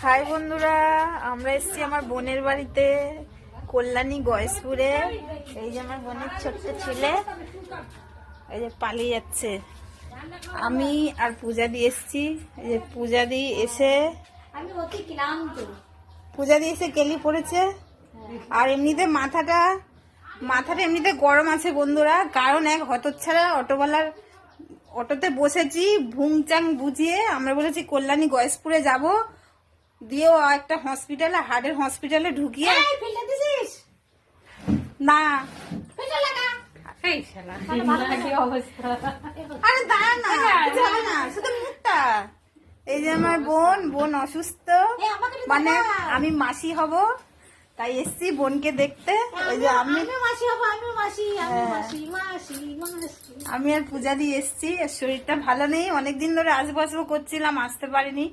High বন্ধুরা, আমরা এসেছি আমার বোনের বাড়িতে কল্যাণী গয়েশপুরে। এই যে আমার বোনের ছোট্ট ছেলে, এই যে পালিয়ে যাচ্ছে। আমি আর পূজা দি এসেছি। এই যে পূজা দি এসে কেলি পড়েছে। আর এমনিতে মাথাটা এমনিতে গরম আছে বন্ধুরা, কারণ এক হতচ্ছাড়া অটোওয়ালার অটোতে বসেছি ভুংচাং বুঝিয়ে। আমরা বলেছি কল্যাণী গয়েশপুরে যাব, দিয়েও একটা হসপিটালে, হার্টের হসপিটালে ঢুকিয়ে না। আরে দাঁড়া না, না শুধু মুখটা। এই যে আমার বোন অসুস্থ, মানে আমি মাসি হব, তাই এসছি বোনকে দেখতে। ওই যে আমি আর পূজা দিয়ে এসছি। শরীরটা ভালো নেই, অনেকদিন ধরে আসবো করছিলাম, আসতে পারিনি।